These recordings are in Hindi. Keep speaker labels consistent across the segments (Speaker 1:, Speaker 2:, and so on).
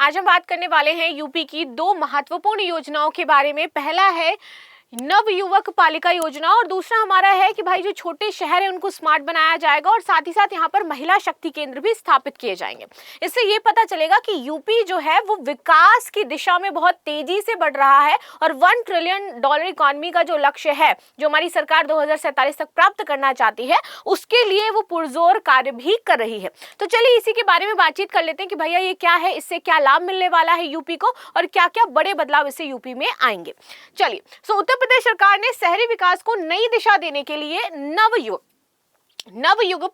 Speaker 1: आज हम बात करने वाले हैं यूपी की दो महत्वपूर्ण योजनाओं के बारे में। पहला है नव युवक पालिका योजना और दूसरा हमारा है कि भाई जो छोटे शहर है उनको स्मार्ट बनाया जाएगा और साथ ही साथ यहाँ पर महिला शक्ति केंद्र भी स्थापित किए जाएंगे। इससे ये पता चलेगा कि यूपी जो है वो विकास की दिशा में बहुत तेजी से बढ़ रहा है और $1 ट्रिलियन इकोनॉमी का जो लक्ष्य है जो हमारी सरकार 2047 तक प्राप्त करना चाहती है उसके लिए वो पुरजोर कार्य भी कर रही है। तो चलिए इसी के बारे में बातचीत कर लेते हैं कि भैया ये क्या है, इससे क्या लाभ मिलने वाला है यूपी को और क्या क्या बड़े बदलाव इससे यूपी में आएंगे। चलिए उत्तर प्रदेश सरकार ने शहरी विकास को नई दिशा देने के लिए नवयुग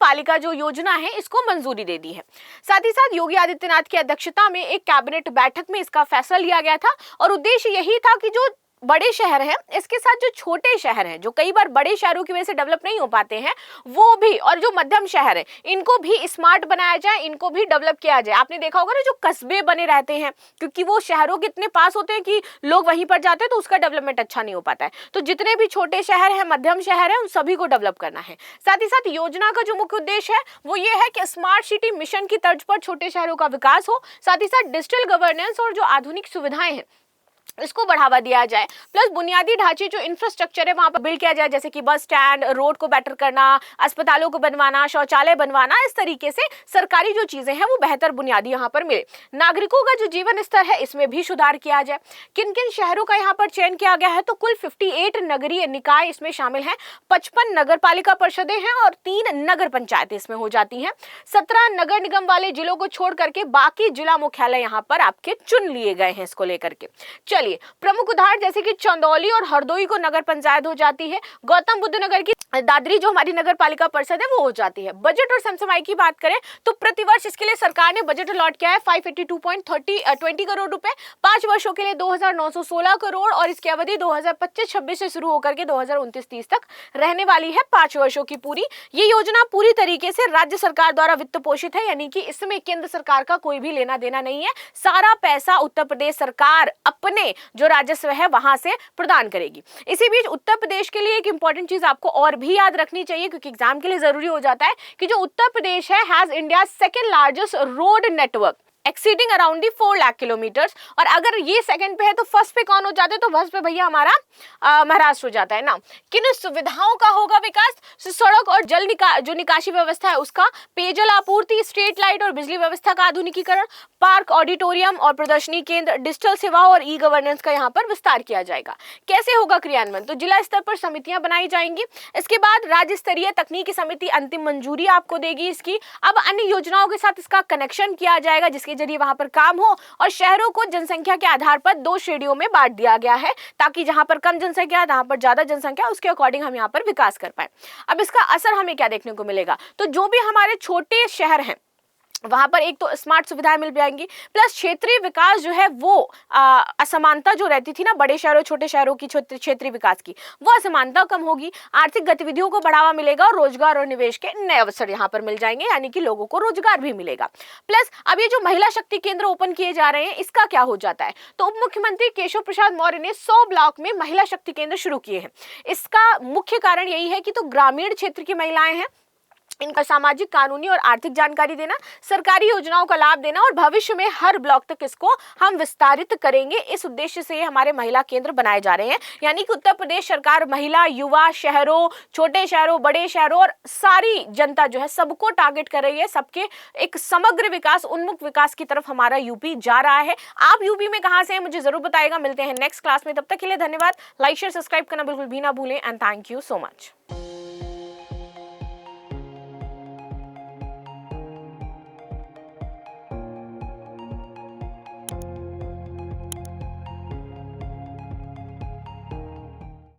Speaker 1: पालिका जो योजना है इसको मंजूरी दे दी है। साथ ही साथ योगी आदित्यनाथ की अध्यक्षता में एक कैबिनेट बैठक में इसका फैसला लिया गया था और उद्देश्य यही था कि जो बड़े शहर हैं इसके साथ जो छोटे शहर हैं जो कई बार बड़े शहरों की वजह से डेवलप नहीं हो पाते हैं वो भी, और जो मध्यम शहर है इनको भी स्मार्ट बनाया जाए, इनको भी डेवलप किया जाए। आपने देखा होगा ना जो कस्बे बने रहते हैं क्योंकि वो शहरों के इतने पास होते हैं कि लोग वहीं पर जाते हैं तो उसका डेवलपमेंट अच्छा नहीं हो पाता है। तो जितने भी छोटे शहर हैं, मध्यम शहर है, उन सभी को डेवलप करना है। साथ ही साथ योजना का जो मुख्य उद्देश्य है वो ये है कि स्मार्ट सिटी मिशन की तर्ज पर छोटे शहरों का विकास हो, साथ ही साथ डिजिटल गवर्नेंस और जो आधुनिक सुविधाएं हैं इसको बढ़ावा दिया जाए, प्लस बुनियादी ढांचे जो इंफ्रास्ट्रक्चर है वहां पर बिल्ड किया जाए, जैसे कि बस स्टैंड, रोड को बेटर करना, अस्पतालों को बनवाना, शौचालय बनवाना। इस तरीके से सरकारी जो चीजें हैं वो बेहतर बुनियादी यहाँ पर मिले। नागरिकों का जो जीवन स्तर है इसमें भी सुधार किया जाए। किन किन शहरों का यहाँ पर चयन किया गया है तो कुल 58 नगरीय निकाय इसमें शामिल है, 55 नगर पालिका परिषदें हैं और 3 नगर पंचायतें इसमें हो जाती हैं। 17 नगर निगम वाले जिलों को छोड़ करके बाकी जिला मुख्यालय यहाँ पर आपके चुन लिए गए हैं इसको लेकर के। चलिए प्रमुख उदाहरण जैसे कि चंदौली और हरदोई को नगर पंचायत हो जाती है, गौतम बुद्ध नगर की दादरी जो हमारी नगर पालिका परिषद है वो हो जाती है। बजट और समसमाई की बात करें तो प्रतिवर्ष इसके लिए सरकार ने बजट अलॉट किया है 582.20 करोड़ रुपए, 5 वर्षों के लिए 2916 करोड़ और इसकी अवधि 2025-26 से शुरू होकर के 2029-30 तक रहने वाली है, 5 वर्षों की पूरी। ये योजना पूरी तरीके से राज्य सरकार द्वारा वित्त पोषित है, यानी कि इसमें केंद्र सरकार का कोई भी लेना देना नहीं है। सारा पैसा उत्तर प्रदेश सरकार अपने जो राजस्व है वहां से प्रदान करेगी। इसी बीच उत्तर प्रदेश के लिए एक इंपॉर्टेंट चीज आपको और भी याद रखनी चाहिए क्योंकि एग्जाम के लिए जरूरी हो जाता है कि जो उत्तर प्रदेश है has India second largest road network exceeding around 4 lakh kilometres. और अगर ये सेकंड पे है तो फर्स्ट पे कौन हो जाता है तो फर्स्ट पे भैया हमारा महाराष्ट्र हो जाता है ना। किन सुविधाओं का होगा विकास? सड़क और जल जो निकासी व्यवस्था है उसका, पेयजल आपूर्ति, स्ट्रीट लाइट और बिजली व्यवस्था का आधुनिकीकरण, पार्क, ऑडिटोरियम और प्रदर्शनी केंद्र, डिजिटल सेवाओं और ई गवर्नेंस का यहाँ पर विस्तार किया जाएगा। कैसे होगा क्रियान्वयन? तो जिला स्तर पर समितियां बनाई जाएंगी, इसके बाद राज्य स्तरीय तकनीकी समिति अंतिम मंजूरी आपको देगी इसकी। अब अन्य योजनाओं के साथ इसका कनेक्शन किया जाएगा जिसके जरिए वहां पर काम हो और शहरों को जनसंख्या के आधार पर 2 श्रेणियों में बांट दिया गया है ताकि जहां पर कम जनसंख्या है, जहां पर ज्यादा जनसंख्या, उसके अकॉर्डिंग हम यहां पर विकास कर पाए। अब इसका असर हमें क्या देखने को मिलेगा? तो जो भी हमारे छोटे शहर हैं वहां पर एक तो स्मार्ट सुविधाएं मिल जाएंगी, प्लस क्षेत्रीय विकास जो है वो असमानता जो रहती थी ना बड़े शहरों छोटे शहरों की क्षेत्रीय विकास की, वो असमानता कम होगी, आर्थिक गतिविधियों को बढ़ावा मिलेगा और रोजगार और निवेश के नए अवसर यहाँ पर मिल जाएंगे, यानी कि लोगों को रोजगार भी मिलेगा। प्लस अब ये जो महिला शक्ति केंद्र ओपन किए जा रहे हैं इसका क्या हो जाता है? तो उप मुख्यमंत्री केशव प्रसाद मौर्य ने 100 ब्लॉक में महिला शक्ति केंद्र शुरू किए हैं। इसका मुख्य कारण यही है कि तो ग्रामीण क्षेत्र की महिलाएं हैं इनका सामाजिक, कानूनी और आर्थिक जानकारी देना, सरकारी योजनाओं का लाभ देना और भविष्य में हर ब्लॉक तक इसको हम विस्तारित करेंगे। इस उद्देश्य से हमारे महिला केंद्र बनाए जा रहे हैं, यानी कि उत्तर प्रदेश सरकार महिला, युवा, शहरों, छोटे शहरों, बड़े शहरों और सारी जनता जो है सबको टारगेट कर रही है। सबके एक समग्र विकास, उन्मुख विकास की तरफ हमारा यूपी जा रहा है। आप यूपी में कहां से हैं मुझे जरूर बताइएगा। मिलते हैं नेक्स्ट क्लास में, तब तक के लिए धन्यवाद। लाइक शेयर सब्सक्राइब करना बिल्कुल भी ना भूलें and thank you so much.